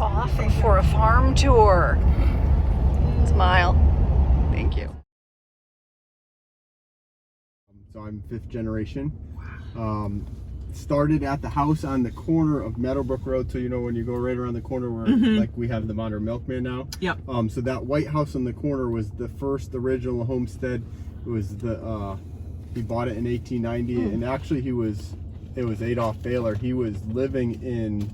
off for a farm tour. Smile. Thank you. So I'm 5th generation. Started at the house on the corner of Meadowbrook Road. So you know when you go right around the corner where like we have the Modern Milkman now. Yep. So that white house on the corner was the first original homestead. It was he bought it in 1890, and actually it was Adolph Bahler. He was living in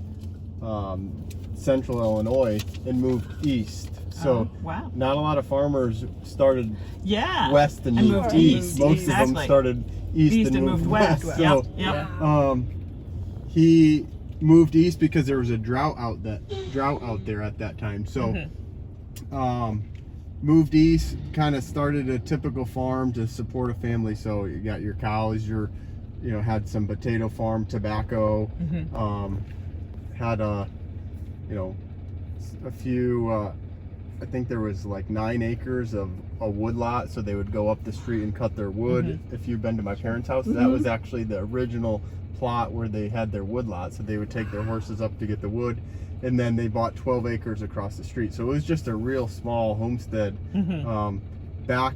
Central Illinois and moved east. So wow. Not a lot of farmers started west and moved east. Most of them started east and moved west. So he moved east because there was a drought out there at that time. So moved east, kind of started a typical farm to support a family. So you got your cows, had some potato farm, tobacco, had a few I think there was like 9 acres of a wood lot, so they would go up the street and cut their wood. If you've been to my parents' house, that was actually the original plot where they had their wood lot, so they would take their horses up to get the wood, and then they bought 12 acres across the street. So it was just a real small homestead. Back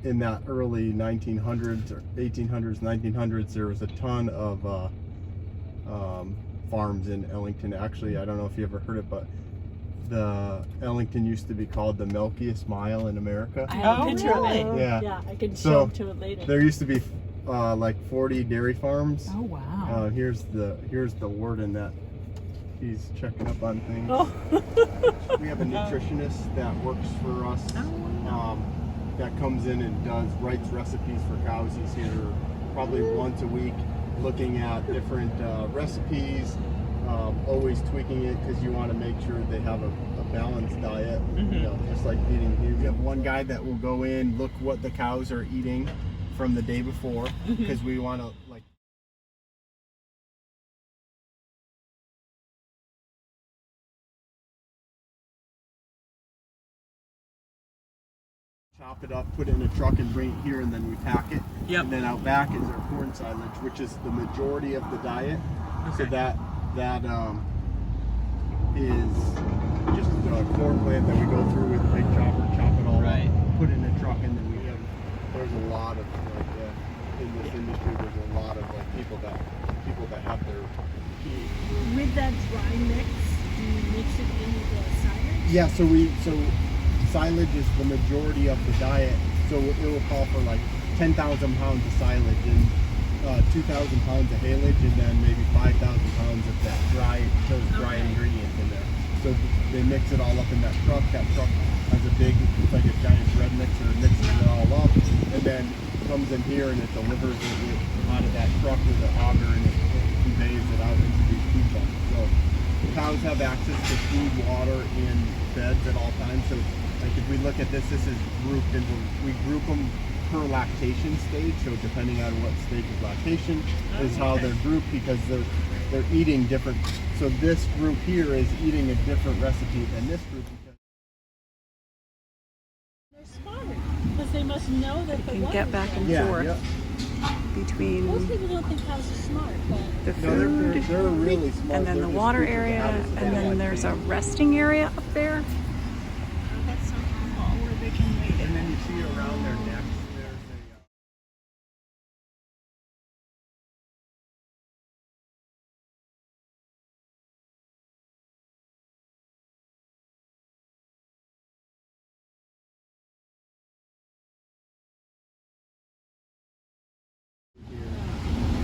in that early 1900s or 1800s, 1900s, there was a ton of farms in Ellington. Actually, I don't know if you ever heard it, but the Ellington used to be called the milkiest mile in America. I have a picture of it. Yeah, I can show it to it later. There used to be like 40 dairy farms. Oh wow. Here's the warden that he's checking up on things. We have a nutritionist that works for us. That comes in and writes recipes for cows. He's here probably once a week, looking at different recipes. Always tweaking it because you want to make sure they have a balanced diet. Just like feeding. You have one guy that will go in, look what the cows are eating from the day before, because we want to chop it up, put it in a truck and bring it here, and then we pack it. And then out back is our corn silage, which is the majority of the diet. So that is just a corn plant that we go through with a big chopper, chop it all up, put it in a truck, and then there's a lot of in this industry. There's a lot of people that have their With that dry mix, do you mix it in with the silage? Yeah, so silage is the majority of the diet. So it will call for like 10,000 pounds of silage and 2,000 pounds of haylage, and then maybe 5,000 pounds of that dry ingredients in there. So they mix it all up in that truck. That truck has it's like a giant bread mixer, it mixes it all up, and then comes in here and it delivers it out of that truck with an auger, and it conveys it out into these food bunks. So cows have access to food, water, and beds at all times. So like if we look at this is grouped into, we group them per lactation stage. So depending on what stage of lactation is how they're grouped, because they're eating different. So this group here is eating a different recipe than this group. They're smart because they must know that the water. Get back and forth between Most people don't think cows are smart, but the food they're really smart. and then the water area, and then there's a resting area up there. that's somehow where they can wait. And then you see around their necks, there's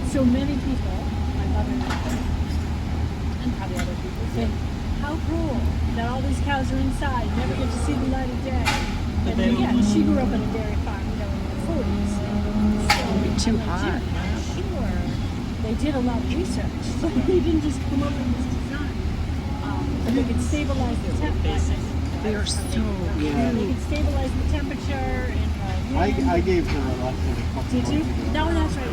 So many people, my mother and probably other people, say, how cruel that all these cows are inside, never get to see the light of day. And again, she grew up in a dairy farm, in the 40s. So, Too hot. Sure, they did a lot of research, but they didn't just come up with this design. But they could stabilize the temperature. They are so cute. They could stabilize the temperature and I gave her a lesson a couple Did you? months ago. No, that's right.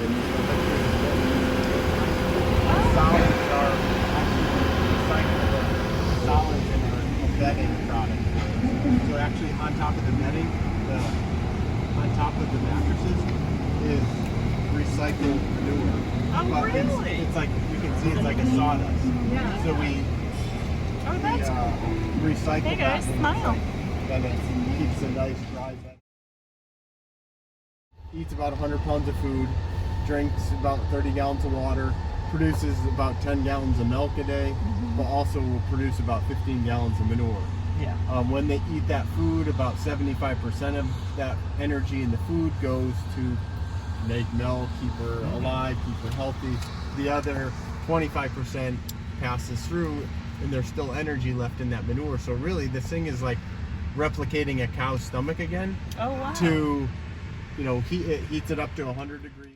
Solids are actually recyclable solids in a bedding product. So actually on top of the bedding, on top of the mattresses is recycled manure. Oh, but really? It's like, you can see it's like a sawdust. Yeah. So we Oh, that's recycle. Hey guys, that smile. Then it keeps a nice dry veg. Eats about 100 pounds of food, drinks about 30 gallons of water, produces about 10 gallons of milk a day, but also will produce about 15 gallons of manure. Yeah. When they eat that food, about 75% of that energy in the food goes to make milk, keep her alive, keep her healthy. The other 25% passes through, and there's still energy left in that manure. So really, this thing is like replicating a cow's stomach again. Oh wow. To, it heats it up to 100 degrees.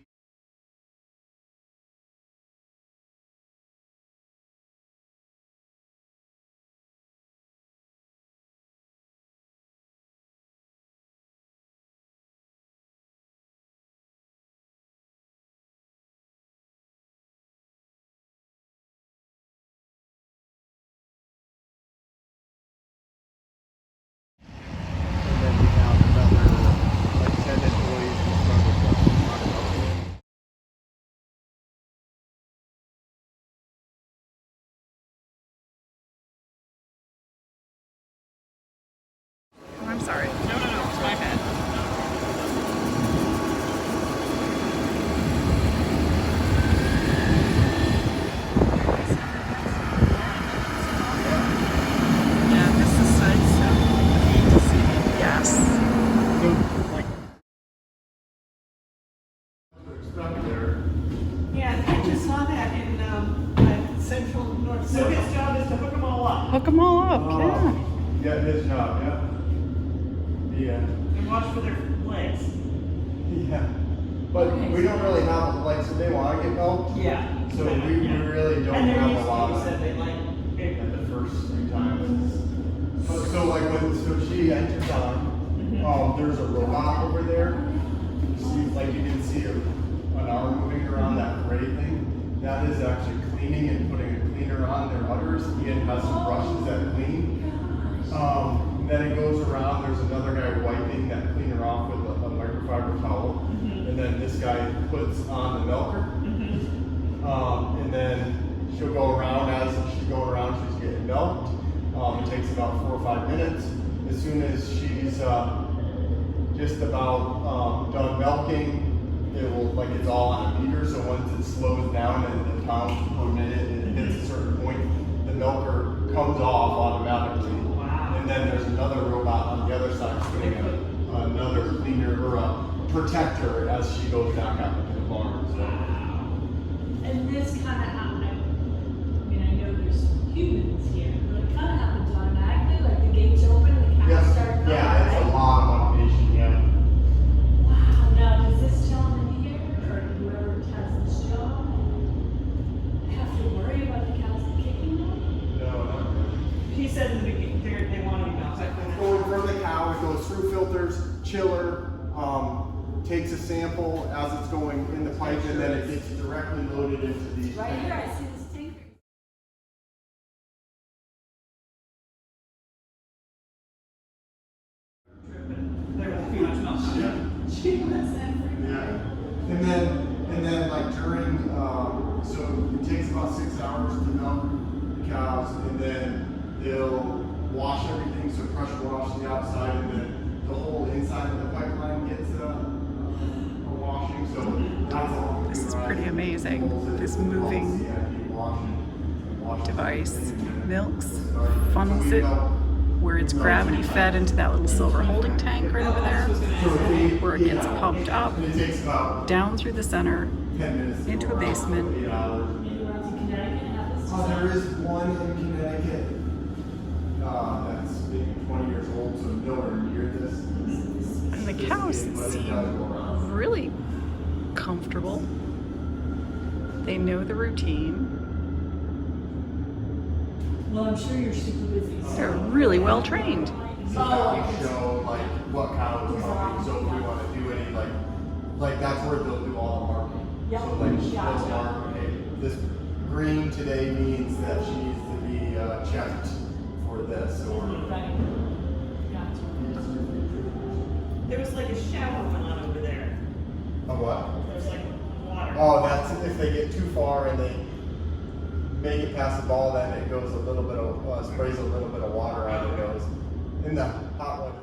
And then we have another like 10 employees who started working. Oh, I'm sorry. No, it's my bad. Yeah, this is so neat to see. Yes. So, like, stuck there. Yeah, I just saw that in central north. So his job is to hook them all up Hook them all up. Yeah, his job, yeah. Yeah. and watch for their legs. Yeah. But we don't really have, like, so they want to get milked. Yeah. So we really don't And they're have used a to, lot you of said they like it. at the first few times. So like so she enters on, there's a robot over there. See, like you can see an arm moving around that gray thing. That is actually cleaning and putting a cleaner on their udders. Ian has some brushes that clean. Then it goes around, there's another guy wiping that cleaner off with a microfiber towel. And then this guy puts on the milker. And then she'll go around as she's going around, she's getting milked. It takes about 4 or 5 minutes. As soon as she's just about done milking, it will, like, it's all on a meter. So once it slows down and the pounds per minute and it hits a certain point, the milker comes off automatically. And then there's another robot on the other side putting another cleaner or a protector as she goes back out into the barn. So. And this kind of happened. I mean, I know there's humans here, but it kind of happens automatically. Like the gates open, the cows start going, Yeah, it's a right? lot of automation, yeah. Wow. Now, does this gentleman here, or whoever has this job, have to worry about the cows kicking them? No, not really. He said in the beginning they want to be Going from the cow, it goes through filters, chiller, takes a sample as it's going in the pipe, and then it gets directly loaded into these Right tanks. here, I see this tanker. There won't be much milk. She was Yeah. And then like during, so it takes about 6 hours to milk the cows, and then they'll wash everything, so pressure wash the outside, and then the whole inside of the pipeline gets a washing. So that's all. This is pretty amazing. This moving device milks, funnels it where it's gravity fed into that little silver holding tank right over there, where it gets pumped up, down through the center, into a basement. There is one in Connecticut that's maybe 20 years old, so nowhere near this. And the cows seem really comfortable. They know the routine. Well, I'm sure you're super busy. They're really well trained. We show like what cows are milking, so if we want to do any like that's where they'll do all the marking. Yep. So like she'll mark, hey, this green today means that she needs to be checked for this, or There was like a shower went on over there. a what? There's like water. Oh, that's if they get too far and make it past the ball, then it goes a little bit of, sprays a little bit of water out of the nose. In the hot weather.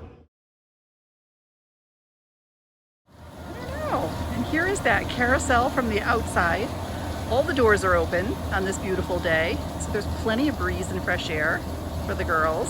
Oh, and here is that carousel from the outside. All the doors are open on this beautiful day, so there's plenty of breeze and fresh air for the girls.